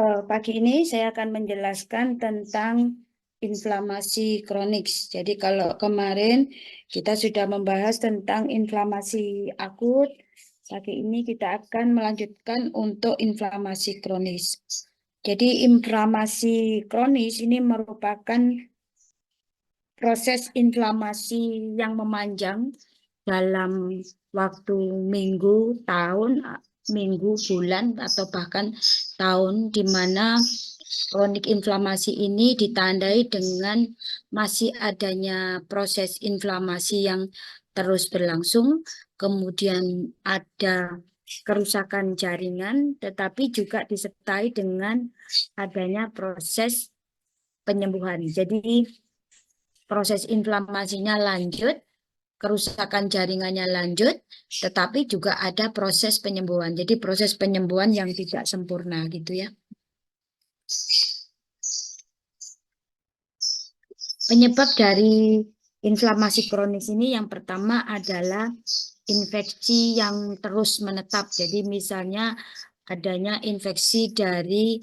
Pagi ini saya akan menjelaskan tentang inflamasi kronik. Jadi kalau kemarin kita sudah membahas tentang inflamasi akut, pagi ini kita akan melanjutkan untuk inflamasi kronis. Jadi inflamasi kronis ini merupakan proses inflamasi yang memanjang dalam waktu minggu, tahun, minggu, bulan, atau bahkan tahun, di mana kronik inflamasi ini ditandai dengan masih adanya proses inflamasi yang terus berlangsung, kemudian ada kerusakan jaringan, tetapi juga disertai dengan adanya proses penyembuhan. Jadi proses inflamasinya lanjut, kerusakan jaringannya lanjut, tetapi juga ada proses penyembuhan. Jadi proses penyembuhan yang tidak sempurna gitu ya. Penyebab dari inflamasi kronis ini yang pertama adalah infeksi yang terus menetap. Jadi misalnya adanya infeksi dari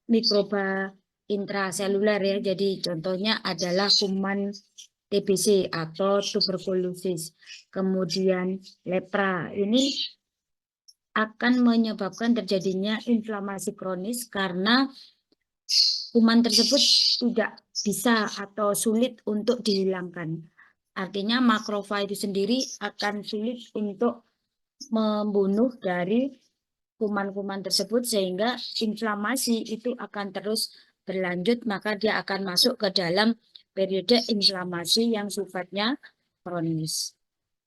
mikroba intraseluler ya. Jadi contohnya adalah kuman TBC atau tuberkulosis. Kemudian lepra. Ini akan menyebabkan terjadinya inflamasi kronis karena kuman tersebut tidak bisa atau sulit untuk dihilangkan. Artinya makrofag itu sendiri akan sulit untuk membunuh dari kuman-kuman tersebut, sehingga inflamasi itu akan terus berlanjut, maka dia akan masuk ke dalam periode inflamasi yang sifatnya kronis.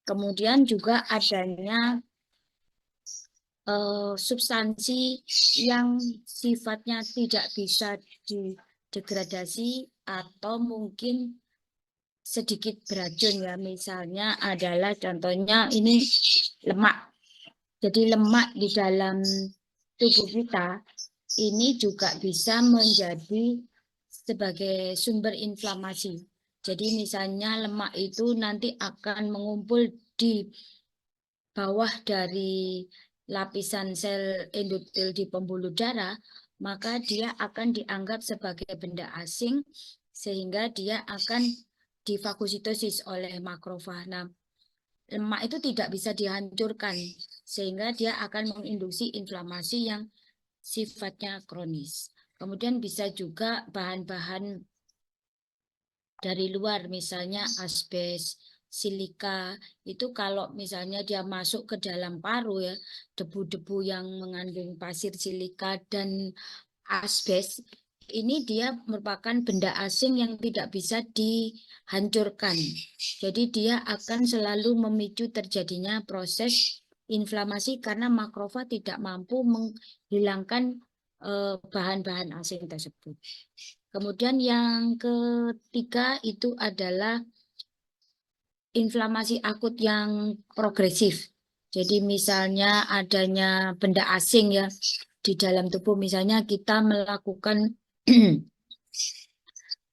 Kemudian juga adanya substansi yang sifatnya tidak bisa didegradasi atau mungkin sedikit beracun ya, misalnya adalah contohnya ini lemak. Jadi lemak di dalam tubuh kita ini juga bisa menjadi sebagai sumber inflamasi. Jadi misalnya lemak itu nanti akan mengumpul di bawah dari lapisan sel endotel di pembuluh darah, maka dia akan dianggap sebagai benda asing sehingga dia akan difagositosis oleh makrofag. Nah, lemak itu tidak bisa dihancurkan sehingga dia akan menginduksi inflamasi yang sifatnya kronis. Kemudian bisa juga bahan-bahan dari luar, misalnya asbes, silika, itu kalau misalnya dia masuk ke dalam paru ya, debu-debu yang mengandung pasir silika dan asbes, ini dia merupakan benda asing yang tidak bisa dihancurkan. Jadi dia akan selalu memicu terjadinya proses inflamasi karena makrofag tidak mampu menghilangkan bahan-bahan asing tersebut. Kemudian yang ketiga itu adalah inflamasi akut yang progresif. Jadi misalnya adanya benda asing ya di dalam tubuh, misalnya kita melakukan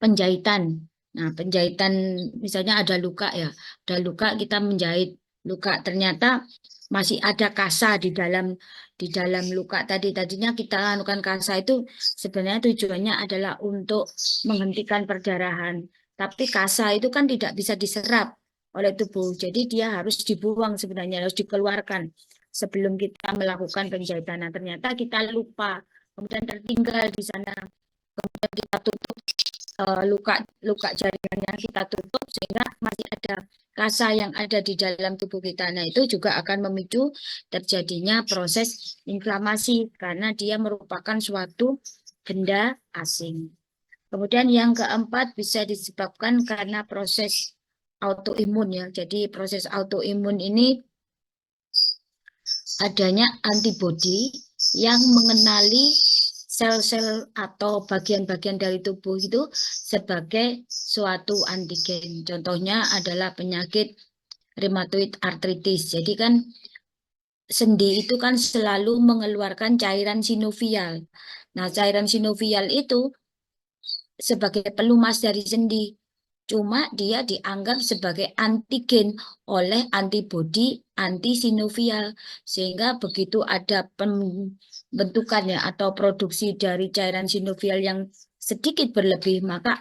penjahitan. Nah, penjahitan misalnya ada luka ya, ada luka, kita menjahit luka, ternyata masih ada kasa di dalam luka tadi. Tadinya kita lakukan kasa itu sebenarnya tujuannya adalah untuk menghentikan perdarahan. Tapi kasa itu kan tidak bisa diserap oleh tubuh. Jadi dia harus dibuang sebenarnya, harus dikeluarkan sebelum kita melakukan penjahitan. Nah, ternyata kita lupa, kemudian tertinggal di sana. Kemudian kita tutup luka jaringannya, kita tutup sehingga masih ada kasa yang ada di dalam tubuh kita. Nah, itu juga akan memicu terjadinya proses inflamasi karena dia merupakan suatu benda asing. Kemudian yang keempat bisa disebabkan karena proses autoimun ya. Jadi proses autoimun ini adanya antibodi yang mengenali sel-sel atau bagian-bagian dari tubuh itu sebagai suatu antigen. Contohnya adalah penyakit rheumatoid arthritis. Jadi kan sendi itu kan selalu mengeluarkan cairan sinovial. Nah, cairan sinovial itu sebagai pelumas dari sendi. Cuma dia dianggap sebagai antigen oleh antibodi antisinovial. Sehingga begitu ada pembentukannya atau produksi dari cairan sinovial yang sedikit berlebih, maka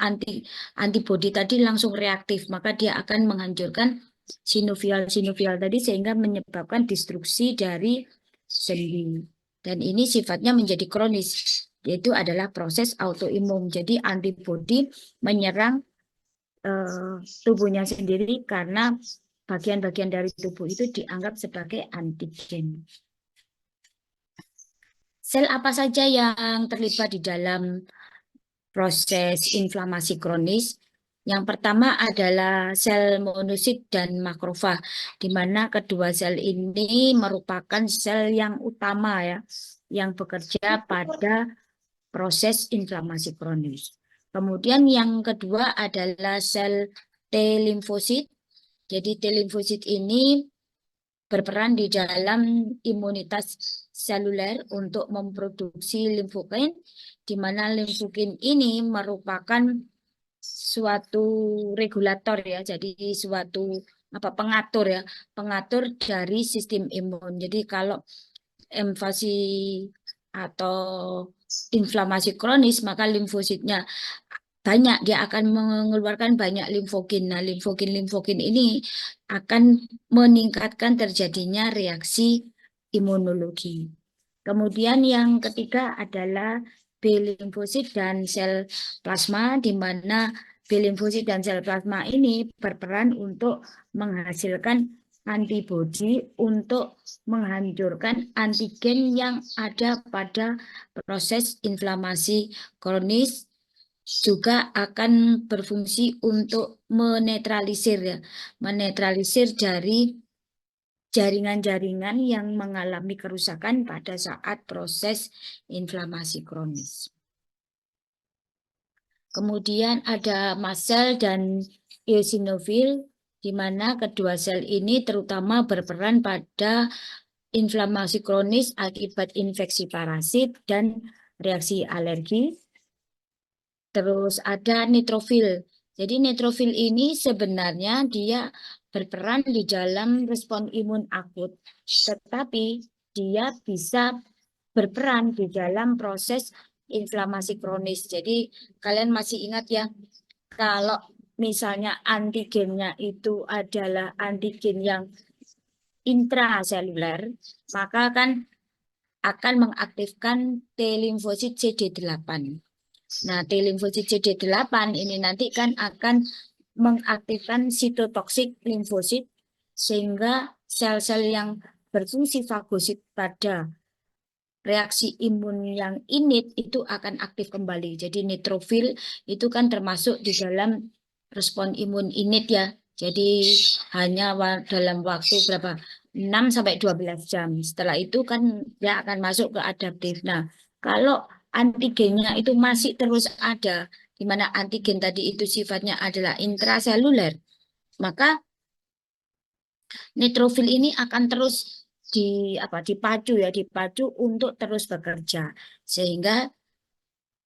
antibodi tadi langsung reaktif, maka dia akan menghancurkan sinovial tadi sehingga menyebabkan destruksi dari sendi. Dan ini sifatnya menjadi kronis, yaitu adalah proses autoimun. Jadi antibodi menyerang tubuhnya sendiri karena bagian-bagian dari tubuh itu dianggap sebagai antigen. Sel apa saja yang terlibat di dalam proses inflamasi kronis? Yang pertama adalah sel monosit dan makrofag, di mana kedua sel ini merupakan sel yang utama ya, yang bekerja pada proses inflamasi kronis. Kemudian yang kedua adalah sel T limfosit. Jadi T limfosit ini berperan di dalam imunitas seluler untuk memproduksi limfokin, di mana limfokin ini merupakan suatu regulator ya, jadi suatu pengatur ya, pengatur dari sistem imun. Jadi kalau invasi atau inflamasi kronis, maka limfositnya banyak, dia akan mengeluarkan banyak limfokin. Nah, limfokin ini akan meningkatkan terjadinya reaksi imunologi. Kemudian yang ketiga adalah B limfosit dan sel plasma, di mana B limfosit dan sel plasma ini berperan untuk menghasilkan antibodi untuk menghancurkan antigen yang ada pada proses inflamasi kronis, juga akan berfungsi untuk menetralisir ya, menetralisir dari jaringan-jaringan yang mengalami kerusakan pada saat proses inflamasi kronis. Kemudian ada mast cell dan eosinofil, di mana kedua sel ini terutama berperan pada inflamasi kronis akibat infeksi parasit dan reaksi alergi. Terus ada nitrofil. Jadi nitrofil ini sebenarnya dia berperan di dalam respon imun akut, tetapi dia bisa berperan di dalam proses inflamasi kronis. Jadi kalian masih ingat ya, kalau misalnya antigennya itu adalah antigen yang intraseluler, maka kan akan mengaktifkan T limfosit CD8. Nah, T limfosit CD8 ini nanti kan akan mengaktifkan sitotoksik limfosit sehingga sel-sel yang berfungsi fagosit pada reaksi imun yang innate itu akan aktif kembali. Jadi nitrofil itu kan termasuk di dalam respon imun innate ya. Jadi hanya dalam waktu berapa? 6 sampai 12 jam. Setelah itu kan dia akan masuk ke adaptif. Nah, kalau antigennya itu masih terus ada, di mana antigen tadi itu sifatnya adalah intraseluler, maka nitrofil ini akan terus dipacu untuk terus bekerja, sehingga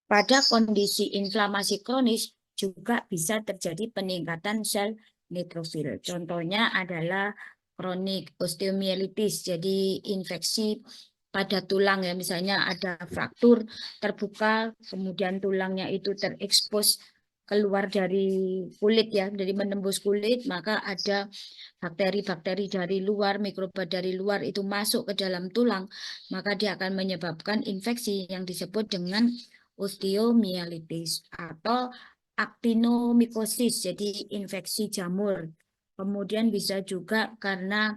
pada kondisi inflamasi kronis juga bisa terjadi peningkatan sel nitrofil. Contohnya adalah kronik osteomielitis, jadi infeksi pada tulang ya, misalnya ada fraktur terbuka, kemudian tulangnya itu terekspos keluar dari kulit ya, dari menembus kulit, maka ada bakteri-bakteri dari luar, mikroba dari luar itu masuk ke dalam tulang, maka dia akan menyebabkan infeksi yang disebut dengan osteomielitis atau actinomycosis, jadi infeksi jamur. Kemudian bisa juga karena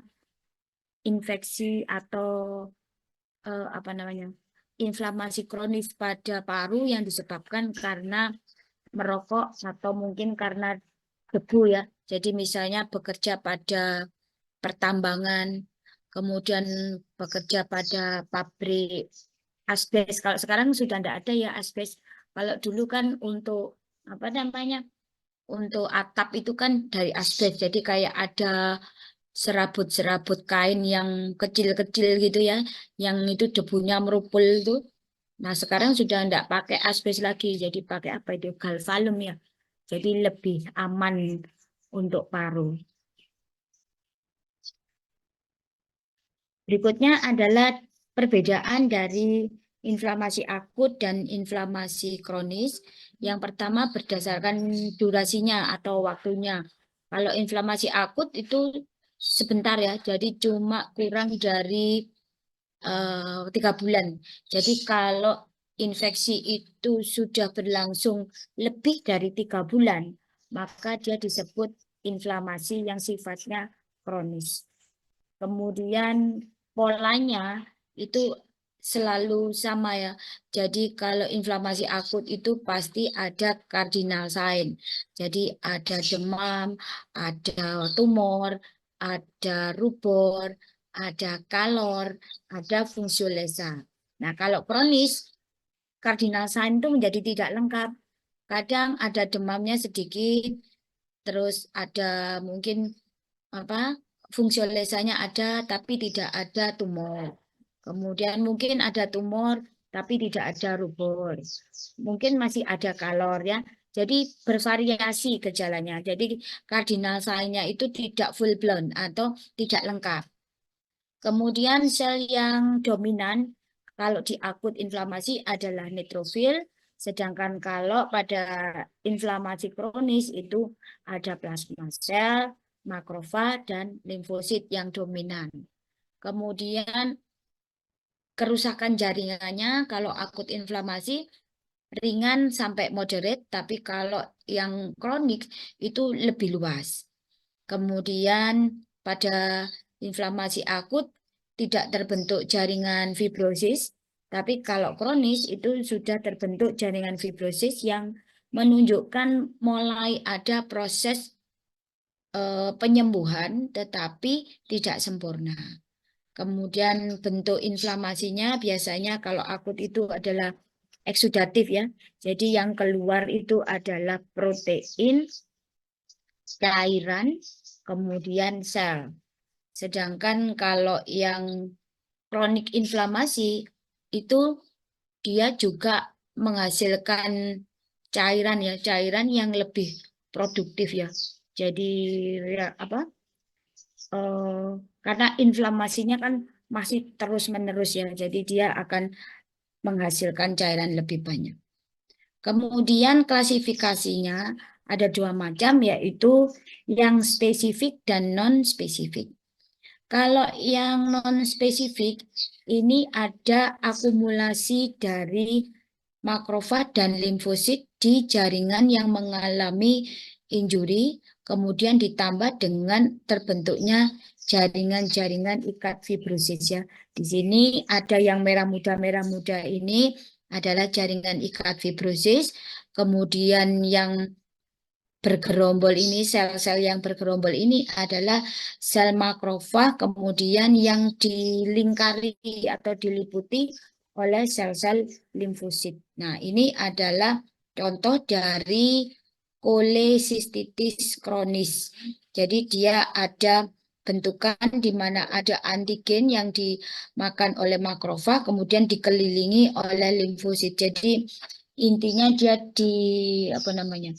infeksi atau inflamasi kronis pada paru yang disebabkan karena merokok atau mungkin karena debu ya. Jadi misalnya bekerja pada pertambangan, kemudian bekerja pada pabrik asbes. Kalau sekarang sudah tidak ada ya asbes. Kalau dulu kan untuk untuk atap itu kan dari asbes. Jadi kayak ada serabut-serabut kain yang kecil-kecil gitu ya, yang itu debunya merupul itu. Nah, sekarang sudah tidak pakai asbes lagi, jadi pakai apa itu galvalum ya. Jadi lebih aman untuk paru. Berikutnya adalah perbedaan dari inflamasi akut dan inflamasi kronis. Yang pertama berdasarkan durasinya atau waktunya. Kalau inflamasi akut itu sebentar ya, jadi cuma kurang dari 3 bulan. Jadi kalau infeksi itu sudah berlangsung lebih dari 3 bulan, maka dia disebut inflamasi yang sifatnya kronis. Kemudian polanya itu selalu sama ya. Jadi kalau inflamasi akut itu pasti ada cardinal sign. Jadi ada demam, ada tumor, ada rubor, ada kalor, ada fungsiolesa. Nah, kalau kronis, cardinal sign itu menjadi tidak lengkap. Kadang ada demamnya sedikit, terus ada mungkin apa fungsiolesanya ada tapi tidak ada tumor. Kemudian mungkin ada tumor tapi tidak ada rubor. Mungkin masih ada kalor ya. Jadi bervariasi gejalanya. Jadi cardinal sign-nya itu tidak full blown atau tidak lengkap. Kemudian sel yang dominan kalau di akut inflamasi adalah neutrofil, sedangkan kalau pada inflamasi kronis itu ada plasma sel, makrofag, dan limfosit yang dominan. Kemudian kerusakan jaringannya kalau akut inflamasi ringan sampai moderate, tapi kalau yang kronik itu lebih luas. Kemudian pada inflamasi akut tidak terbentuk jaringan fibrosis, tapi kalau kronis itu sudah terbentuk jaringan fibrosis yang menunjukkan mulai ada proses penyembuhan tetapi tidak sempurna. Kemudian bentuk inflamasinya biasanya kalau akut itu adalah eksudatif ya. Jadi yang keluar itu adalah protein, cairan, kemudian sel. Sedangkan kalau yang kronik inflamasi itu dia juga menghasilkan cairan ya, cairan yang lebih produktif ya. Jadi ya, apa? Karena inflamasinya kan masih terus-menerus ya, jadi dia akan menghasilkan cairan lebih banyak. Kemudian klasifikasinya ada 2 macam, yaitu yang spesifik dan non-spesifik. Kalau yang non-spesifik, ini ada akumulasi dari makrofag dan limfosit di jaringan yang mengalami injuri, kemudian ditambah dengan terbentuknya jaringan-jaringan ikat fibrosis ya. Di sini ada yang merah muda ini adalah jaringan ikat fibrosis, kemudian yang bergerombol ini, sel-sel yang bergerombol ini adalah sel makrofag, kemudian yang dilingkari atau diliputi oleh sel-sel limfosit. Nah, ini adalah contoh dari kolesistitis kronis. Jadi dia ada bentukan di mana ada antigen yang dimakan oleh makrofag, kemudian dikelilingi oleh limfosit. Jadi intinya dia apa namanya?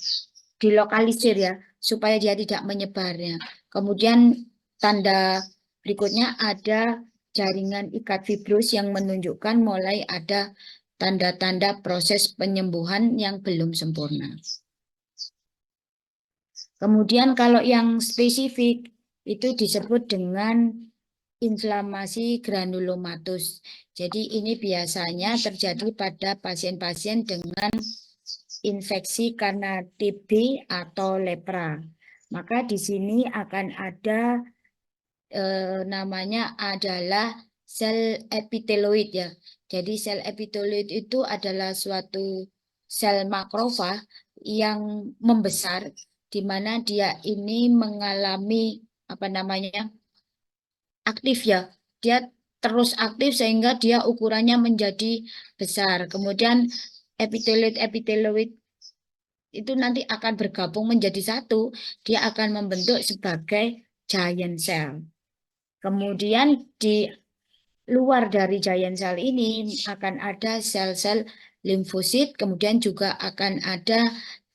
Dilokalisir ya, supaya dia tidak menyebarnya. Kemudian tanda berikutnya ada jaringan ikat fibros yang menunjukkan mulai ada tanda-tanda proses penyembuhan yang belum sempurna. Kemudian kalau yang spesifik itu disebut dengan inflamasi granulomatus. Jadi ini biasanya terjadi pada pasien-pasien dengan infeksi karena TB atau lepra. Maka di sini akan ada namanya adalah sel epiteloid ya. Jadi sel epiteloid itu adalah suatu sel makrofag yang membesar di mana dia ini mengalami apa namanya aktif ya. Dia terus aktif sehingga dia ukurannya menjadi besar. Kemudian epiteloid itu nanti akan bergabung menjadi satu. Dia akan membentuk sebagai giant cell. Kemudian di luar dari giant cell ini akan ada sel-sel limfosit, kemudian juga akan ada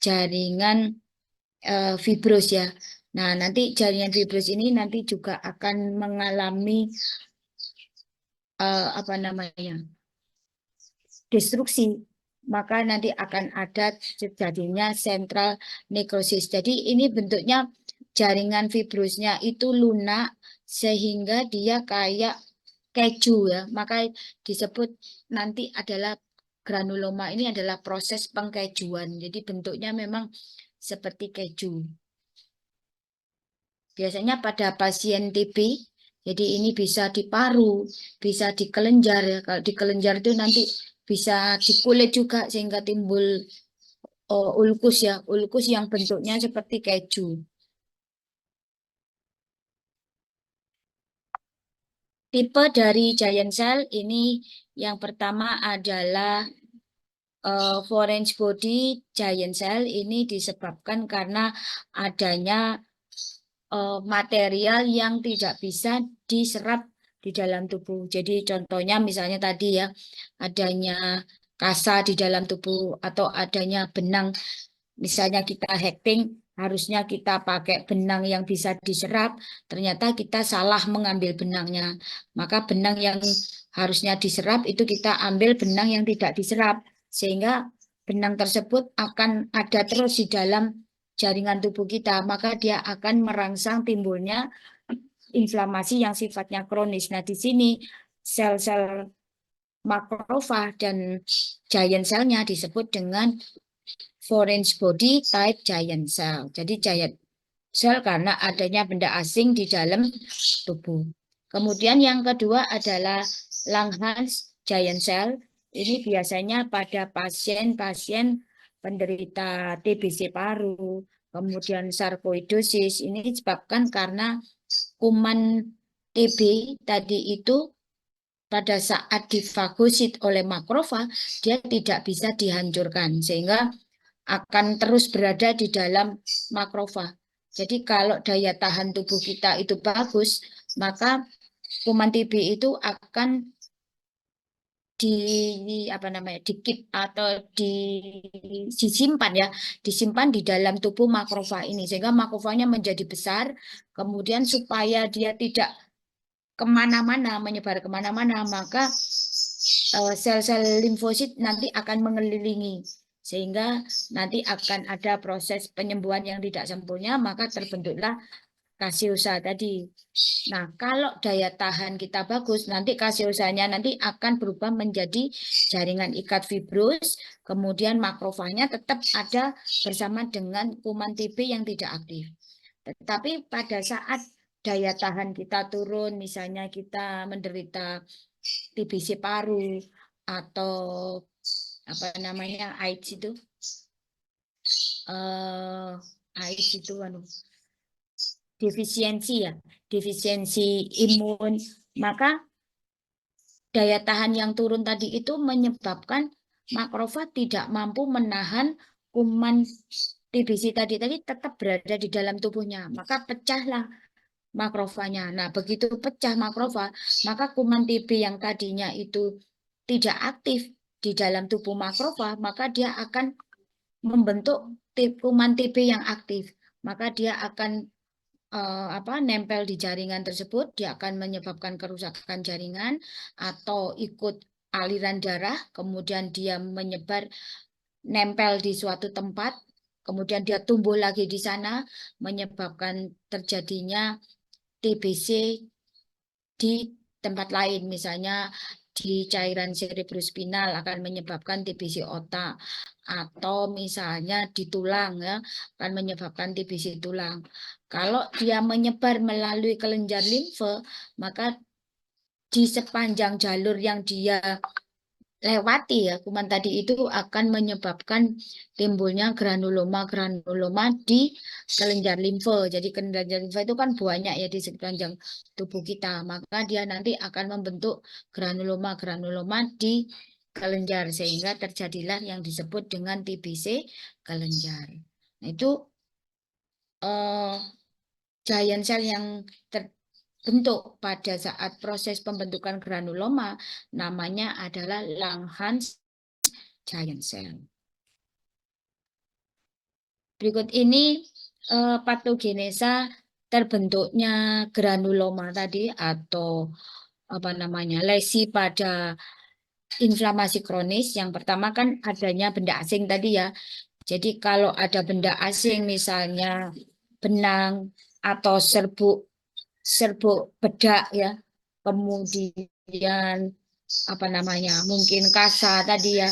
jaringan fibros ya. Nah, nanti jaringan fibros ini nanti juga akan mengalami apa namanya, destruksi. Maka nanti akan ada terjadinya central necrosis. Jadi ini bentuknya jaringan fibrosnya itu lunak sehingga dia kayak keju ya. Maka disebut nanti adalah granuloma, ini adalah proses pengkejuan. Jadi bentuknya memang seperti keju. Biasanya pada pasien TB, jadi ini bisa di paru, bisa di kelenjar ya. Kalau di kelenjar itu nanti bisa di kulit juga sehingga timbul ulkus ya, ulkus yang bentuknya seperti keju. Tipe dari giant cell ini yang pertama adalah foreign body giant cell, ini disebabkan karena adanya material yang tidak bisa diserap di dalam tubuh. Jadi contohnya misalnya tadi ya, adanya kasa di dalam tubuh atau adanya benang. Misalnya kita hacking, harusnya kita pakai benang yang bisa diserap, ternyata kita salah mengambil benangnya. Maka benang yang harusnya diserap itu kita ambil benang yang tidak diserap. Sehingga benang tersebut akan ada terus di dalam jaringan tubuh kita. Maka dia akan merangsang timbulnya inflamasi yang sifatnya kronis. Nah, di sini sel-sel makrofag dan giant cell-nya disebut dengan foreign body type giant cell. Jadi giant cell karena adanya benda asing di dalam tubuh. Kemudian yang kedua adalah Langhans giant cell. Ini biasanya pada pasien-pasien penderita TBC paru, kemudian sarkoidosis. Ini disebabkan karena kuman TB tadi itu pada saat difagosit oleh makrofag, dia tidak bisa dihancurkan sehingga akan terus berada di dalam makrofag. Jadi kalau daya tahan tubuh kita itu bagus, maka kuman TB itu akan di apa namanya, dikip atau disimpan ya, disimpan di dalam tubuh makrofag ini sehingga makrofagnya menjadi besar. Kemudian supaya dia tidak kemana-mana, menyebar kemana-mana, maka sel-sel limfosit nanti akan mengelilingi sehingga nanti akan ada proses penyembuhan yang tidak sempurna, maka terbentuklah kasiosa tadi. Nah, kalau daya tahan kita bagus, nanti kasiosanya nanti akan berubah menjadi jaringan ikat fibros, kemudian makrofagnya tetap ada bersama dengan kuman TB yang tidak aktif. Tetapi pada saat daya tahan kita turun, misalnya kita menderita TBC paru atau apa namanya AIDS itu, AIDS itu defisiensi ya, defisiensi imun, maka daya tahan yang turun tadi itu menyebabkan makrofag tidak mampu menahan kuman TBC tadi tetap berada di dalam tubuhnya, maka pecahlah makrofagnya. Nah, begitu pecah makrofag, maka kuman TB yang tadinya itu tidak aktif di dalam tubuh makrofag, maka dia akan membentuk kuman TB yang aktif. Maka dia akan nempel di jaringan tersebut, dia akan menyebabkan kerusakan jaringan atau ikut aliran darah, kemudian dia menyebar nempel di suatu tempat, kemudian dia tumbuh lagi di sana, menyebabkan terjadinya TBC di tempat lain, misalnya di cairan cerebrospinal akan menyebabkan TBC otak, atau misalnya di tulang ya, akan menyebabkan TBC tulang. Kalau dia menyebar melalui kelenjar limfe, maka di sepanjang jalur yang dia lewati ya, kuman tadi itu akan menyebabkan timbulnya granuloma di kelenjar limfe. Jadi kelenjar limfe itu kan banyak ya di sepanjang tubuh kita. Maka dia nanti akan membentuk granuloma di kelenjar sehingga terjadilah yang disebut dengan TBC kelenjar. Nah, itu eh, giant cell yang terbentuk pada saat proses pembentukan granuloma namanya adalah Langhans giant cell. Berikut ini patogenesa terbentuknya granuloma tadi atau apa namanya lesi pada inflamasi kronis. Yang pertama kan adanya benda asing tadi ya. Jadi kalau ada benda asing misalnya benang atau serbuk bedak ya, kemudian apa namanya mungkin kasa tadi ya,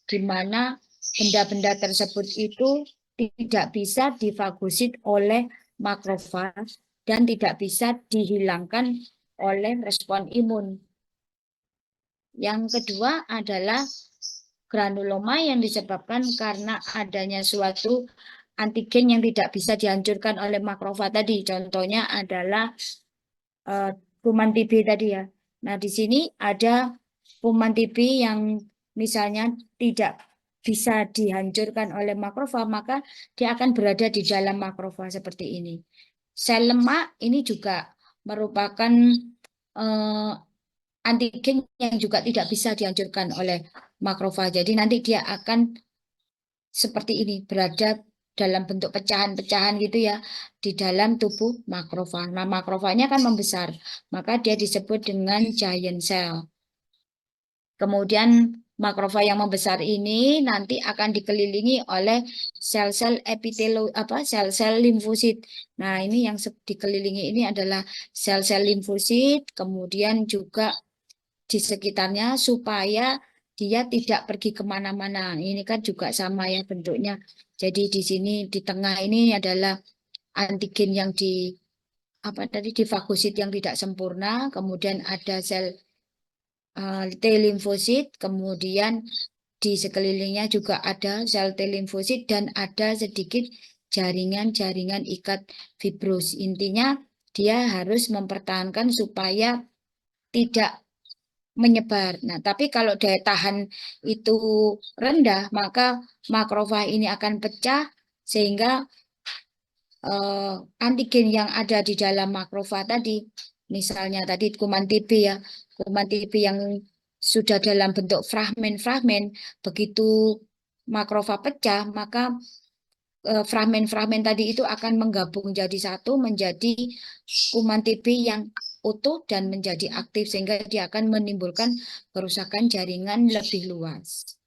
di mana benda-benda tersebut itu tidak bisa difagosit oleh makrofag dan tidak bisa dihilangkan oleh respon imun. Yang kedua adalah granuloma yang disebabkan karena adanya suatu antigen yang tidak bisa dihancurkan oleh makrofag tadi. Contohnya adalah kuman TB tadi ya. Nah, di sini ada kuman TB yang misalnya tidak bisa dihancurkan oleh makrofag, maka dia akan berada di dalam makrofag seperti ini. Sel lemak ini juga merupakan antigen yang juga tidak bisa dihancurkan oleh makrofag. Jadi nanti dia akan seperti ini, berada dalam bentuk pecahan-pecahan gitu ya di dalam tubuh makrofag. Nah, makrofagnya akan membesar, maka dia disebut dengan giant cell. Kemudian makrofag yang membesar ini nanti akan dikelilingi oleh sel-sel sel-sel limfosit. Nah, ini yang dikelilingi ini adalah sel-sel limfosit, kemudian juga di sekitarnya supaya dia tidak pergi kemana-mana. Ini kan juga sama ya bentuknya. Jadi di sini di tengah ini adalah antigen yang difagosit yang tidak sempurna, kemudian ada sel T limfosit, kemudian di sekelilingnya juga ada sel T limfosit dan ada sedikit jaringan-jaringan ikat fibros. Intinya dia harus mempertahankan supaya tidak menyebar. Nah, tapi kalau daya tahan itu rendah, maka makrofag ini akan pecah sehingga antigen yang ada di dalam makrofag tadi, misalnya tadi kuman TB ya, kuman TB yang sudah dalam bentuk fragmen-fragmen, begitu makrofag pecah, maka fragmen-fragmen tadi itu akan menggabung jadi satu menjadi kuman TB yang utuh dan menjadi aktif sehingga dia akan menimbulkan kerusakan jaringan lebih luas.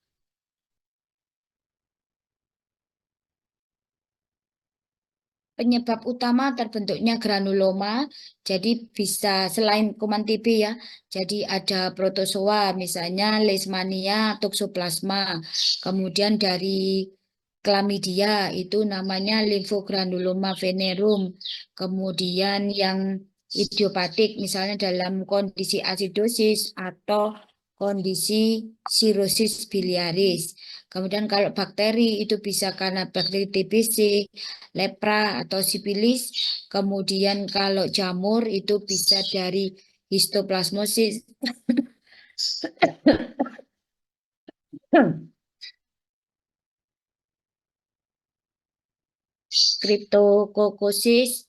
Penyebab utama terbentuknya granuloma, jadi bisa selain kuman TB ya, jadi ada protozoa, misalnya Leishmania, Toxoplasma, kemudian dari Chlamydia itu namanya limfogranuloma venerum, kemudian yang idiopatik misalnya dalam kondisi asidosis atau kondisi sirosis biliaris. Kemudian kalau bakteri itu bisa karena bakteri TBC, lepra atau sipilis. Kemudian kalau jamur itu bisa dari histoplasmosis, Cryptococcus,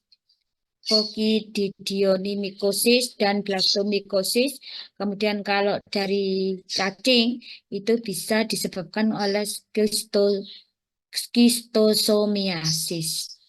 Coccidionimycosis, dan Blastomycosis. Kemudian kalau dari cacing itu bisa disebabkan oleh schistosomiasis.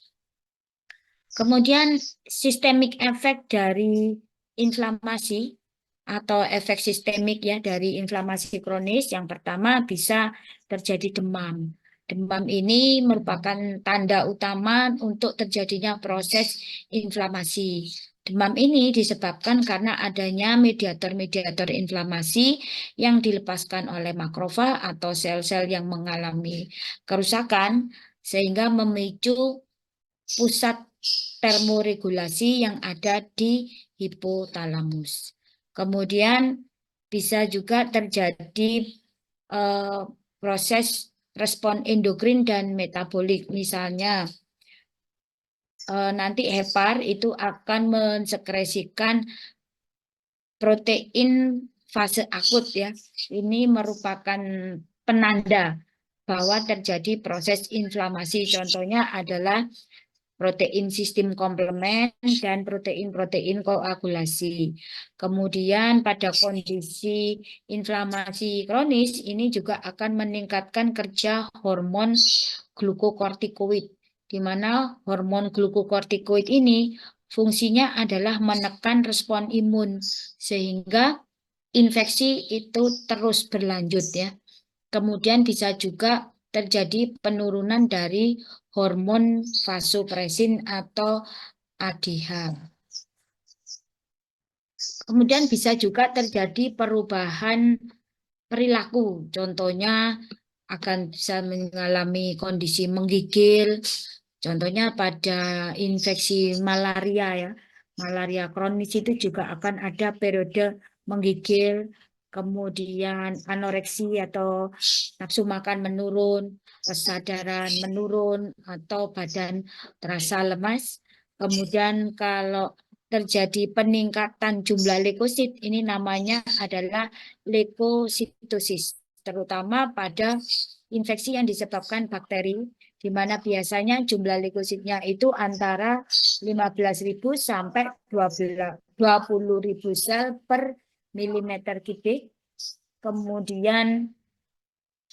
Kemudian sistemik efek dari inflamasi atau efek sistemik ya dari inflamasi kronis yang pertama bisa terjadi demam. Demam ini merupakan tanda utama untuk terjadinya proses inflamasi. Demam ini disebabkan karena adanya mediator-mediator inflamasi yang dilepaskan oleh makrofag atau sel-sel yang mengalami kerusakan sehingga memicu pusat termoregulasi yang ada di hipotalamus. Kemudian bisa juga terjadi proses respon endokrin dan metabolik. Misalnya nanti hepar itu akan mensekresikan protein fase akut ya. Ini merupakan penanda bahwa terjadi proses inflamasi. Contohnya adalah protein sistem komplement dan protein-protein koagulasi. Kemudian pada kondisi inflamasi kronis ini juga akan meningkatkan kerja hormon glukokortikoid di mana hormon glukokortikoid ini fungsinya adalah menekan respon imun sehingga infeksi itu terus berlanjut ya. Kemudian bisa juga terjadi penurunan dari hormon vasopresin atau ADH. Kemudian bisa juga terjadi perubahan perilaku. Contohnya akan bisa mengalami kondisi menggigil. Contohnya pada infeksi malaria ya. Malaria kronis itu juga akan ada periode menggigil, kemudian anoreksi atau nafsu makan menurun, kesadaran menurun, atau badan terasa lemas. Kemudian kalau terjadi peningkatan jumlah leukosit, ini namanya adalah leukositosis, terutama pada infeksi yang disebabkan bakteri, di mana biasanya jumlah leukositnya itu antara 15.000 sampai 20.000 sel per milimeter kubik. Kemudian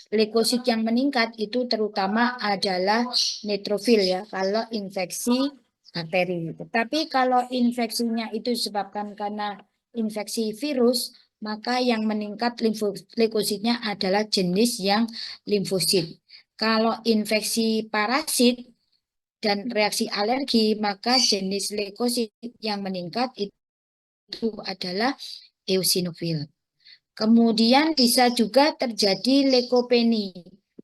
leukosit yang meningkat itu terutama adalah neutrofil ya, kalau infeksi bakteri. Tetapi kalau infeksinya itu disebabkan karena infeksi virus, maka yang meningkat leukositnya adalah jenis yang limfosit. Kalau infeksi parasit dan reaksi alergi, maka jenis leukosit yang meningkat itu adalah eosinofil. Kemudian bisa juga terjadi leukopeni.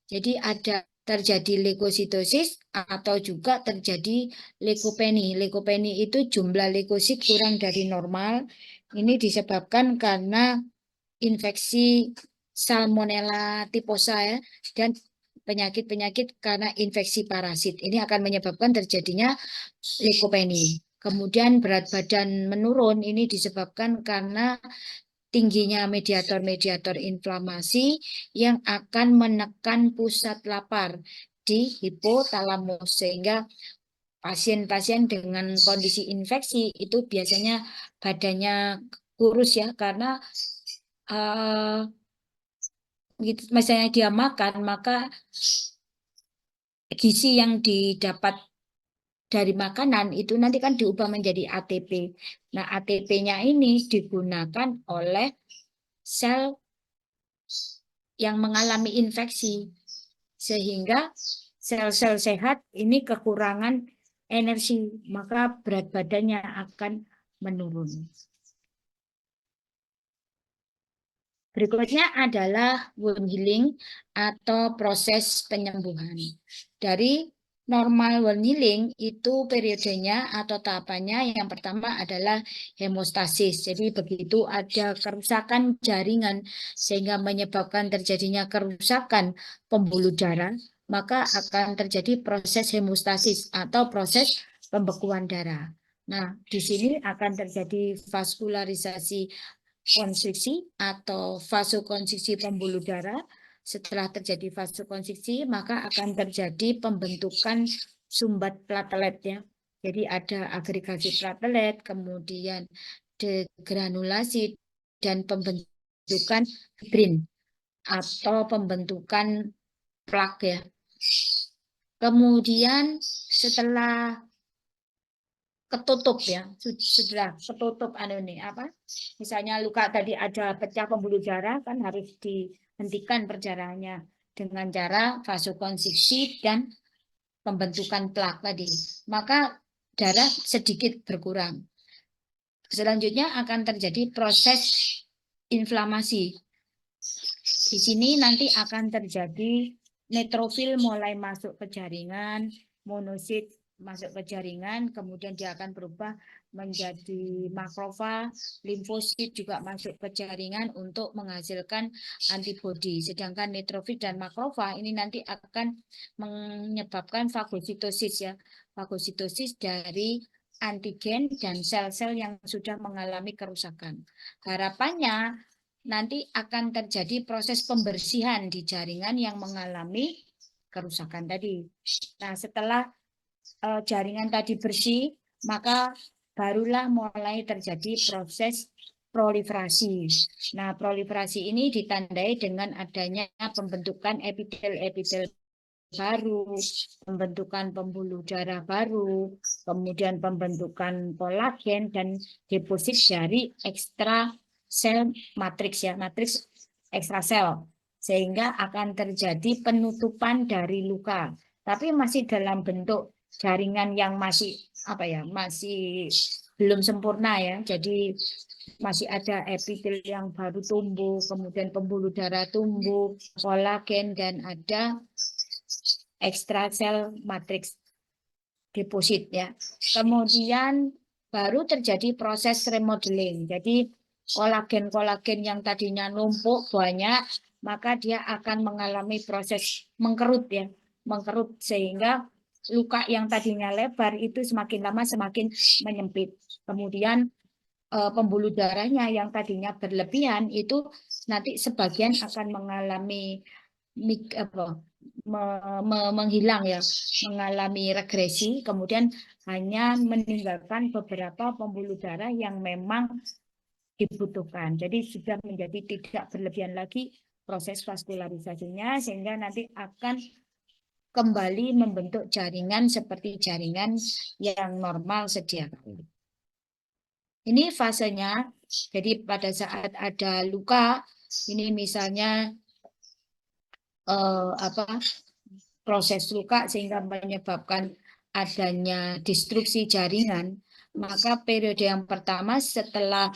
Jadi ada terjadi leukositosis atau juga terjadi leukopeni. Leukopeni itu jumlah leukosit kurang dari normal. Ini disebabkan karena infeksi Salmonella typhosa ya, dan penyakit-penyakit karena infeksi parasit. Ini akan menyebabkan terjadinya leukopeni. Kemudian berat badan menurun, ini disebabkan karena tingginya mediator-mediator inflamasi yang akan menekan pusat lapar di hipotalamus, sehingga pasien-pasien dengan kondisi infeksi itu biasanya badannya kurus ya, karena misalnya dia makan, maka gizi yang didapat dari makanan itu nanti kan diubah menjadi ATP. Nah, ATP-nya ini digunakan oleh sel yang mengalami infeksi, sehingga sel-sel sehat ini kekurangan energi, maka berat badannya akan menurun. Berikutnya adalah wound healing atau proses penyembuhan. Dari normal wound healing itu periodenya atau tahapannya yang pertama adalah hemostasis. Jadi begitu ada kerusakan jaringan sehingga menyebabkan terjadinya kerusakan pembuluh darah, maka akan terjadi proses hemostasis atau proses pembekuan darah. Nah, di sini akan terjadi vaskularisasi konstriksi atau vasokonstriksi pembuluh darah. Setelah terjadi vasokonstriksi, maka akan terjadi pembentukan sumbat platelet ya. Jadi ada agregasi platelet, kemudian degranulasi dan pembentukan fibrin atau pembentukan plak ya. Kemudian setelah ketutup ya, sudah ketutup misalnya luka tadi ada pecah pembuluh darah, kan harus dihentikan perjalanannya dengan cara vasokonstriksi dan pembentukan plak tadi, maka darah sedikit berkurang. Selanjutnya akan terjadi proses inflamasi. Di sini nanti akan terjadi neutrofil mulai masuk ke jaringan, monosit masuk ke jaringan, kemudian dia akan berubah menjadi makrofag, limfosit juga masuk ke jaringan untuk menghasilkan antibodi. Sedangkan neutrofil dan makrofag ini nanti akan menyebabkan fagositosis ya. Fagositosis dari antigen dan sel-sel yang sudah mengalami kerusakan. Harapannya nanti akan terjadi proses pembersihan di jaringan yang mengalami kerusakan tadi. Nah, setelah jaringan tadi bersih, maka barulah mulai terjadi proses proliferasi. Nah, proliferasi ini ditandai dengan adanya pembentukan epitel-epitel baru, pembentukan pembuluh darah baru, kemudian pembentukan kolagen dan deposit dari ekstra sel matriks ya, matriks ekstra sel, sehingga akan terjadi penutupan dari luka, tapi masih dalam bentuk jaringan yang masih apa ya, masih belum sempurna ya. Jadi masih ada epitel yang baru tumbuh, kemudian pembuluh darah tumbuh, kolagen, dan ada ekstra sel matriks deposit ya. Kemudian baru terjadi proses remodeling. Jadi kolagen-kolagen yang tadinya numpuk banyak, maka dia akan mengalami proses mengkerut ya, mengkerut sehingga luka yang tadinya lebar itu semakin lama semakin menyempit. Kemudian pembuluh darahnya yang tadinya berlebihan itu nanti sebagian akan mengalami menghilang ya, mengalami regresi, kemudian hanya meninggalkan beberapa pembuluh darah yang memang dibutuhkan. Jadi sudah menjadi tidak berlebihan lagi proses vaskularisasinya, sehingga nanti akan kembali membentuk jaringan seperti jaringan yang normal sedia kala. Ini fasenya, jadi pada saat ada luka, ini misalnya proses luka sehingga menyebabkan adanya destruksi jaringan, maka periode yang pertama setelah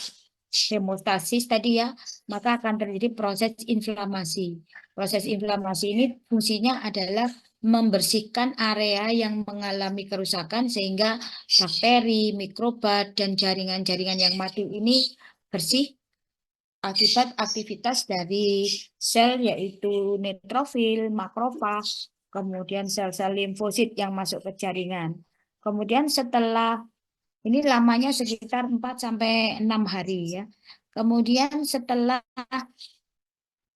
hemostasis tadi ya, maka akan terjadi proses inflamasi. Proses inflamasi ini fungsinya adalah membersihkan area yang mengalami kerusakan sehingga bakteri, mikroba, dan jaringan-jaringan yang mati ini bersih akibat aktivitas dari sel yaitu neutrofil, makrofag, kemudian sel-sel limfosit yang masuk ke jaringan. Kemudian setelah ini lamanya sekitar 4-6 hari ya. Kemudian setelah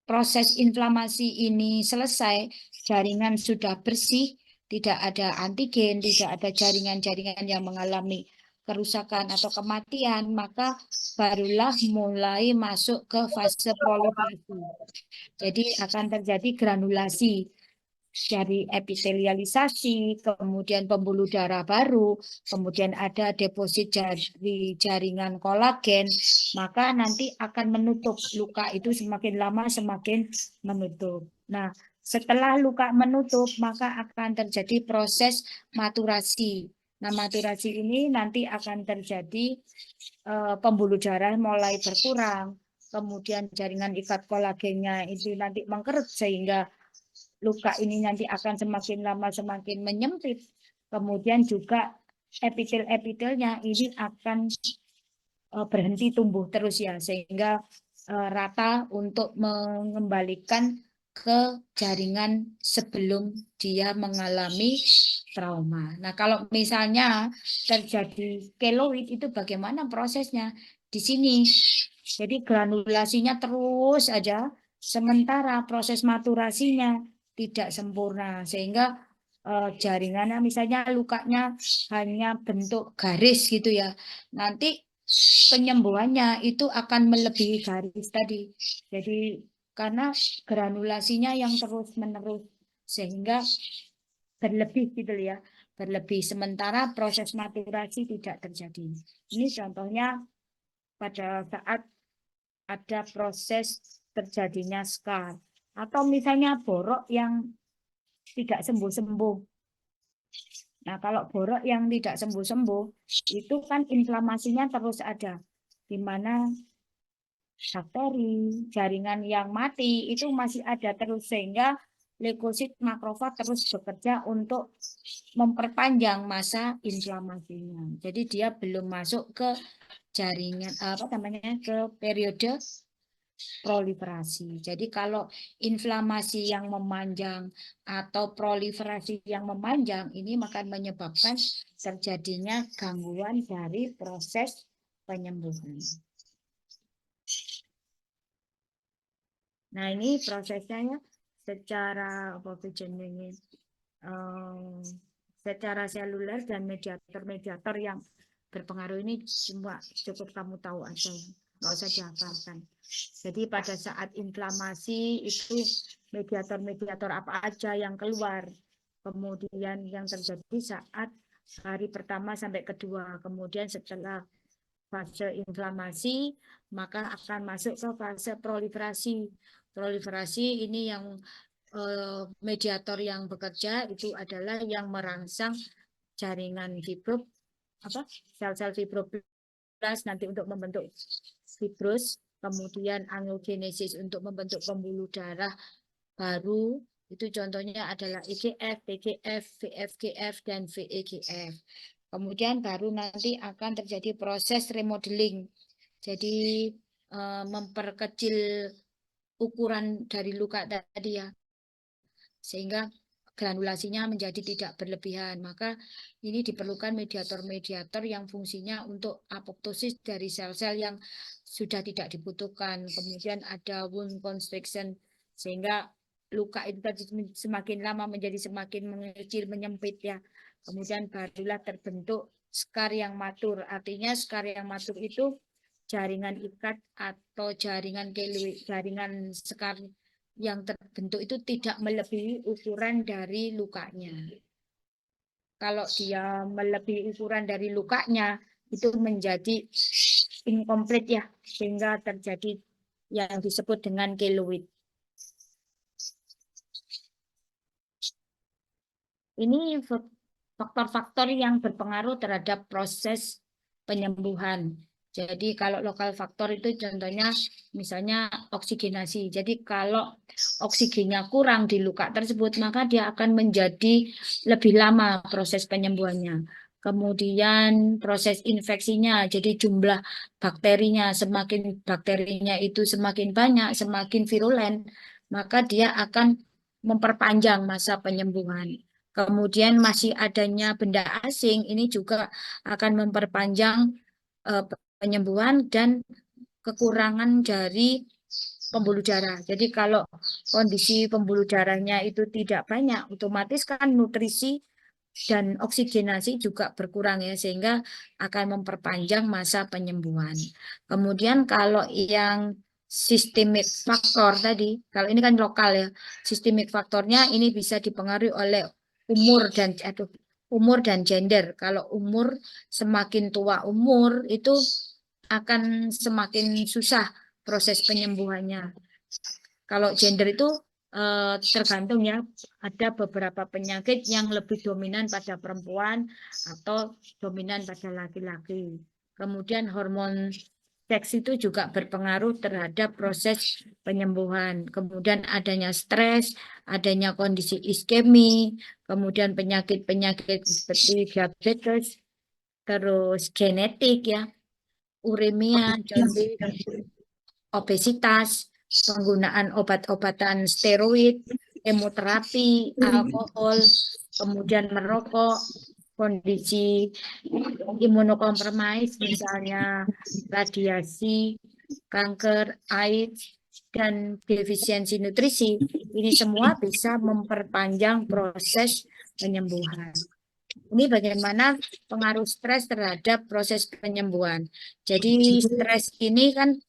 proses inflamasi ini selesai, jaringan sudah bersih, tidak ada antigen, tidak ada jaringan-jaringan yang mengalami kerusakan atau kematian, maka barulah mulai masuk ke fase proliferasi. Jadi akan terjadi granulasi dari epitelialisasi, kemudian pembuluh darah baru, kemudian ada deposit dari jaringan kolagen, maka nanti akan menutup. Luka itu semakin lama semakin menutup. Nah, setelah luka menutup, maka akan terjadi proses maturasi. Nah, maturasi ini nanti akan terjadi pembuluh darah mulai berkurang, kemudian jaringan ikat kolagennya itu nanti mengkerut sehingga luka ini nanti akan semakin lama semakin menyempit. Kemudian juga epitel-epitelnya ini akan berhenti tumbuh terus ya, sehingga rata untuk mengembalikan ke jaringan sebelum dia mengalami trauma. Nah, kalau misalnya terjadi keloid itu bagaimana prosesnya? Di sini. Jadi granulasinya terus aja, sementara proses maturasinya tidak sempurna, sehingga jaringannya misalnya lukanya hanya bentuk garis gitu ya. Nanti penyembuhannya itu akan melebihi garis tadi. Jadi karena granulasinya yang terus-menerus sehingga berlebih gitu ya, berlebih sementara proses maturasi tidak terjadi. Ini contohnya pada saat ada proses terjadinya scar atau misalnya borok yang tidak sembuh-sembuh. Nah, kalau borok yang tidak sembuh-sembuh itu kan inflamasinya terus ada, di mana bakteri, jaringan yang mati itu masih ada terus sehingga leukosit makrofag terus bekerja untuk memperpanjang masa inflamasinya. Jadi dia belum masuk ke jaringan apa namanya ke periode proliferasi. Jadi kalau inflamasi yang memanjang atau proliferasi yang memanjang ini akan menyebabkan terjadinya gangguan dari proses penyembuhan. Nah, ini prosesnya secara secara seluler dan mediator-mediator yang berpengaruh ini cuma cukup kamu tahu aja, nggak usah dihafalkan. Jadi pada saat inflamasi itu mediator-mediator apa aja yang keluar. Kemudian yang terjadi saat hari pertama sampai kedua. Kemudian setelah fase inflamasi, maka akan masuk ke fase proliferasi. Proliferasi ini yang mediator yang bekerja itu adalah yang merangsang jaringan sel-sel fibroblast nanti untuk membentuk fibrus, kemudian angiogenesis untuk membentuk pembuluh darah baru. Itu contohnya adalah IGF, TGF, VFGF, dan VEGF. Kemudian baru nanti akan terjadi proses remodeling. Jadi memperkecil ukuran dari luka tadi ya. Sehingga granulasinya menjadi tidak berlebihan. Maka ini diperlukan mediator-mediator yang fungsinya untuk apoptosis dari sel-sel yang sudah tidak dibutuhkan. Kemudian ada wound constriction sehingga luka itu semakin lama menjadi semakin mengecil, menyempit ya. Kemudian barulah terbentuk skar yang matur. Artinya skar yang matur itu jaringan ikat atau jaringan keloid, jaringan skar yang terbentuk itu tidak melebihi ukuran dari lukanya. Kalau dia melebihi ukuran dari lukanya, itu menjadi incomplete ya, sehingga terjadi yang disebut dengan keloid. Ini faktor-faktor yang berpengaruh terhadap proses penyembuhan. Jadi kalau lokal faktor itu contohnya misalnya oksigenasi. Jadi kalau oksigennya kurang di luka tersebut, maka dia akan menjadi lebih lama proses penyembuhannya. Kemudian proses infeksinya, jadi jumlah bakterinya itu semakin banyak, semakin virulen, maka dia akan memperpanjang masa penyembuhan. Kemudian masih adanya benda asing, ini juga akan memperpanjang penyembuhan dan kekurangan dari pembuluh darah. Jadi kalau kondisi pembuluh darahnya itu tidak banyak, otomatis kan nutrisi dan oksigenasi juga berkurang ya, sehingga akan memperpanjang masa penyembuhan. Kemudian kalau yang systemic faktor tadi, kalau ini kan lokal ya, systemic faktornya ini bisa dipengaruhi oleh umur dan gender. Kalau umur, semakin tua umur itu akan semakin susah proses penyembuhannya. Kalau gender itu tergantung ya, ada beberapa penyakit yang lebih dominan pada perempuan atau dominan pada laki-laki. Kemudian hormon seks itu juga berpengaruh terhadap proses penyembuhan. Kemudian adanya stres, adanya kondisi iskemi, kemudian penyakit-penyakit seperti diabetes, terus genetik ya, uremia, obesitas, penggunaan obat-obatan steroid, kemoterapi, alkohol, kemudian merokok, kondisi imunokompromis, misalnya radiasi, kanker, AIDS, dan defisiensi nutrisi. Ini semua bisa memperpanjang proses penyembuhan. Ini bagaimana pengaruh stres terhadap proses penyembuhan. Jadi stres ini kan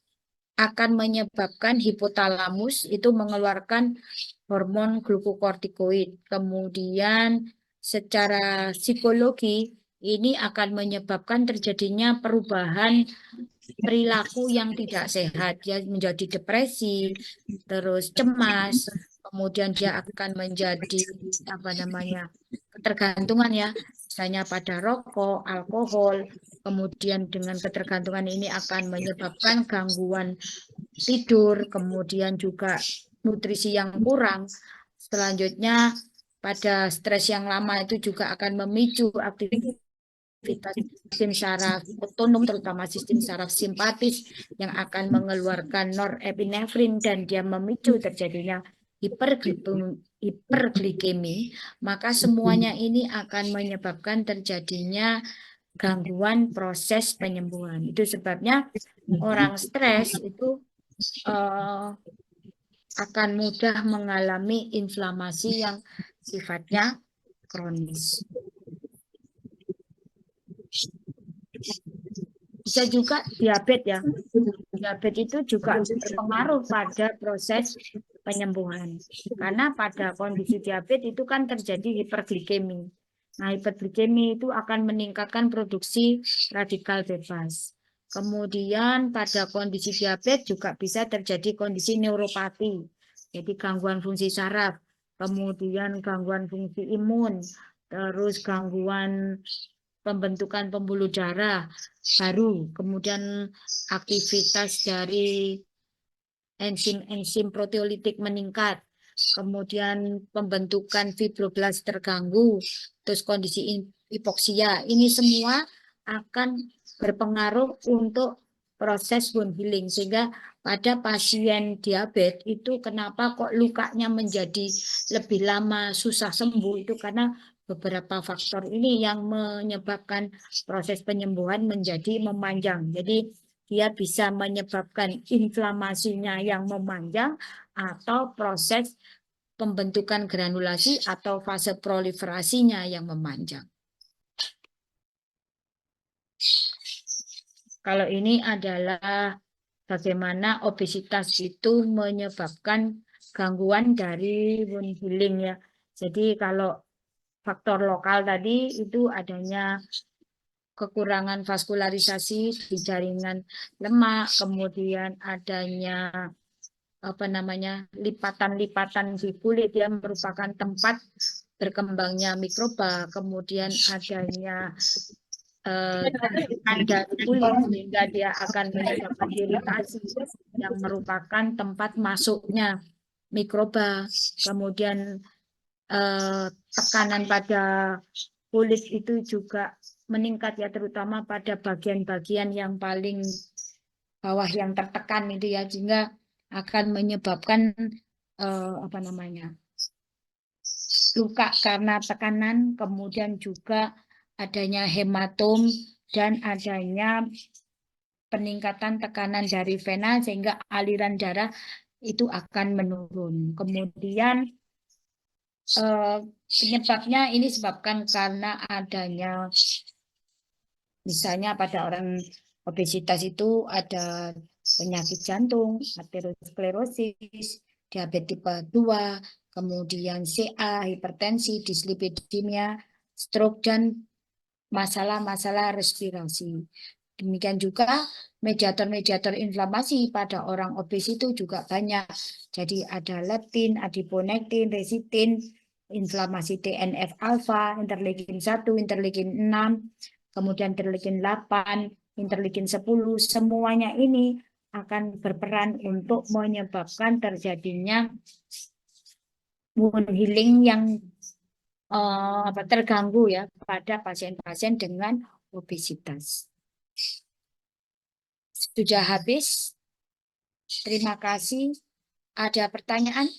akan menyebabkan hipotalamus itu mengeluarkan hormon glukokortikoid. Kemudian secara psikologi ini akan menyebabkan terjadinya perubahan perilaku yang tidak sehat, ya, menjadi depresi, terus cemas, kemudian dia akan menjadi ketergantungan ya, misalnya pada rokok, alkohol. Kemudian dengan ketergantungan ini akan menyebabkan gangguan tidur, kemudian juga nutrisi yang kurang. Selanjutnya pada stres yang lama itu juga akan memicu aktivitas sistem saraf otonom, terutama sistem saraf simpatis yang akan mengeluarkan norepinefrin dan dia memicu terjadinya hiperglikemi, maka semuanya ini akan menyebabkan terjadinya gangguan proses penyembuhan. Itu sebabnya orang stres itu akan mudah mengalami inflamasi yang sifatnya kronis. Bisa juga diabetes ya. Diabetes itu juga berpengaruh pada proses penyembuhan. Karena pada kondisi diabetes itu kan terjadi hiperglikemi. Nah, hiperglikemi itu akan meningkatkan produksi radikal bebas. Kemudian pada kondisi diabetes juga bisa terjadi kondisi neuropati, jadi gangguan fungsi saraf, kemudian gangguan fungsi imun, terus gangguan pembentukan pembuluh darah baru, kemudian aktivitas dari enzim-enzim proteolitik meningkat, kemudian pembentukan fibroblast terganggu, terus kondisi hipoksia. Ini semua akan berpengaruh untuk proses wound healing, sehingga pada pasien diabetes itu kenapa kok lukanya menjadi lebih lama susah sembuh, itu karena beberapa faktor ini yang menyebabkan proses penyembuhan menjadi memanjang. Jadi dia bisa menyebabkan inflamasinya yang memanjang atau proses pembentukan granulasi atau fase proliferasinya yang memanjang. Kalau ini adalah bagaimana obesitas itu menyebabkan gangguan dari wound healing ya. Jadi kalau faktor lokal tadi itu adanya kekurangan vaskularisasi di jaringan lemak, kemudian adanya lipatan-lipatan di kulit yang merupakan tempat berkembangnya mikroba, kemudian adanya tanda kulit sehingga dia akan menyebabkan iritasi yang merupakan tempat masuknya mikroba, kemudian tekanan pada kulit itu juga meningkat ya, terutama pada bagian-bagian yang paling bawah yang tertekan itu ya, sehingga akan menyebabkan luka karena tekanan, kemudian juga adanya hematom dan adanya peningkatan tekanan dari vena sehingga aliran darah itu akan menurun. Kemudian penyebabnya ini disebabkan karena adanya misalnya pada orang obesitas itu ada penyakit jantung, aterosklerosis, diabetes tipe 2, kemudian CA, hipertensi, dislipidemia, stroke, dan masalah-masalah respirasi. Demikian juga mediator-mediator inflamasi pada orang obes itu juga banyak. Jadi ada leptin, adiponektin, resitin, inflamasi TNF-alfa, interleukin 1, interleukin 6, kemudian interleukin 8, interleukin 10, semuanya ini akan berperan untuk menyebabkan terjadinya wound healing yang terganggu ya pada pasien-pasien dengan obesitas. Sudah habis. Terima kasih. Ada pertanyaan?